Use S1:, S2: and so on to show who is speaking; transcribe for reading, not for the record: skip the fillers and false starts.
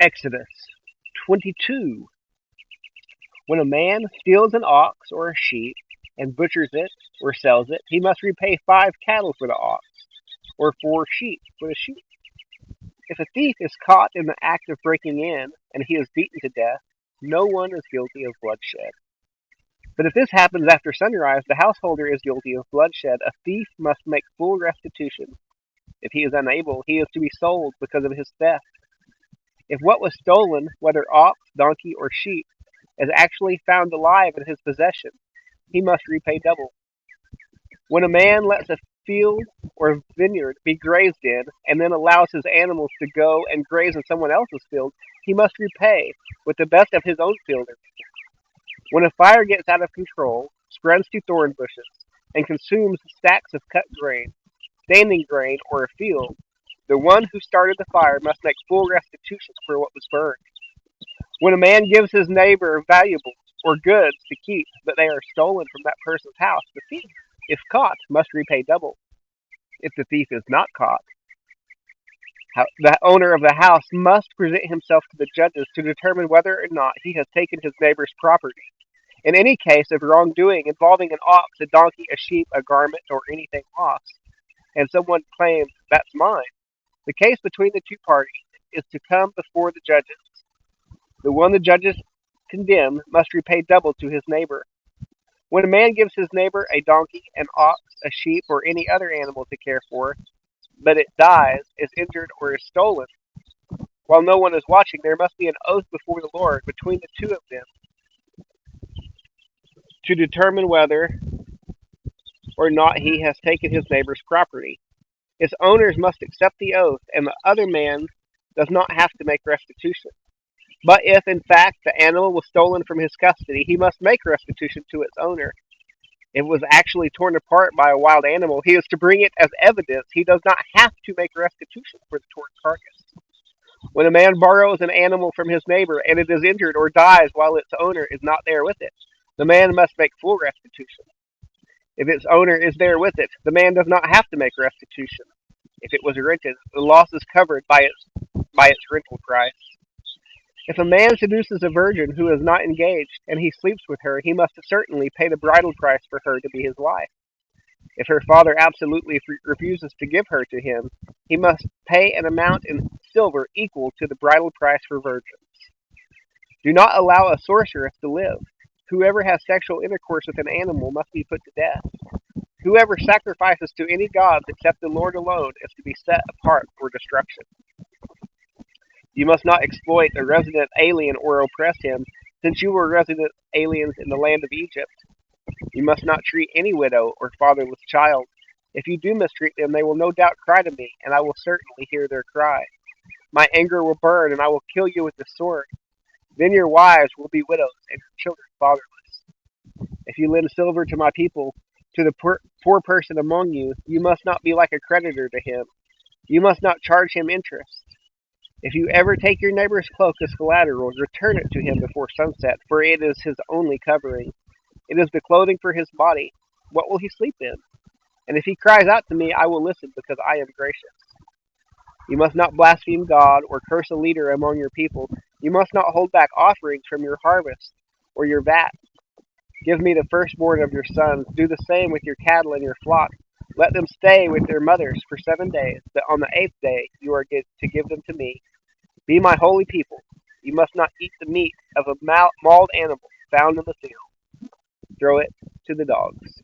S1: Exodus 22. When a man steals an ox or a sheep and butchers it or sells it, he must repay 5 cattle for the ox or 4 sheep for the sheep. If a thief is caught in the act of breaking in and he is beaten to death, no one is guilty of bloodshed. But if this happens after sunrise, the householder is guilty of bloodshed. A thief must make full restitution. If he is unable, he is to be sold because of his theft. If what was stolen, whether ox, donkey, or sheep, is actually found alive in his possession, he must repay double. When a man lets a field or vineyard be grazed in, and then allows his animals to go and graze in someone else's field, he must repay with the best of his own field. When a fire gets out of control, spreads to thorn bushes, and consumes stacks of cut grain, standing grain, or a field, the one who started the fire must make full restitution for what was burned. When a man gives his neighbor valuables or goods to keep, but they are stolen from that person's house, the thief, if caught, must repay double. If the thief is not caught, the owner of the house must present himself to the judges to determine whether or not he has taken his neighbor's property. In any case of wrongdoing involving an ox, a donkey, a sheep, a garment, or anything lost, and someone claims that's mine, the case between the two parties is to come before the judges. The one the judges condemn must repay double to his neighbor. When a man gives his neighbor a donkey, an ox, a sheep, or any other animal to care for, but it dies, is injured, or is stolen, while no one is watching, there must be an oath before the Lord between the two of them to determine whether or not he has taken his neighbor's property. Its owners must accept the oath, and the other man does not have to make restitution. But if, in fact, the animal was stolen from his custody, he must make restitution to its owner. If it was actually torn apart by a wild animal, he is to bring it as evidence. He does not have to make restitution for the torn carcass. When a man borrows an animal from his neighbor and it is injured or dies while its owner is not there with it, the man must make full restitution. If its owner is there with it, the man does not have to make restitution. If it was rented, the loss is covered by its rental price. If a man seduces a virgin who is not engaged and he sleeps with her, he must certainly pay the bridal price for her to be his wife. If her father absolutely refuses to give her to him, he must pay an amount in silver equal to the bridal price for virgins. Do not allow a sorceress to live. Whoever has sexual intercourse with an animal must be put to death. Whoever sacrifices to any gods except the Lord alone is to be set apart for destruction. You must not exploit a resident alien or oppress him, since you were resident aliens in the land of Egypt. You must not treat any widow or fatherless child. If you do mistreat them, they will no doubt cry to me, and I will certainly hear their cry. My anger will burn, and I will kill you with the sword. Then your wives will be widows, and your children fatherless. If you lend silver to my people, to the poor person among you, you must not be like a creditor to him. You must not charge him interest. If you ever take your neighbor's cloak as collateral, return it to him before sunset, for it is his only covering. It is the clothing for his body. What will he sleep in? And if he cries out to me, I will listen, because I am gracious. You must not blaspheme God or curse a leader among your people. You must not hold back offerings from your harvest or your vat. Give me the firstborn of your sons. Do the same with your cattle and your flock. Let them stay with their mothers for 7 days, but on the 8th day you are to give them to me. Be my holy people. You must not eat the meat of a mauled animal found in the field. Throw it to the dogs.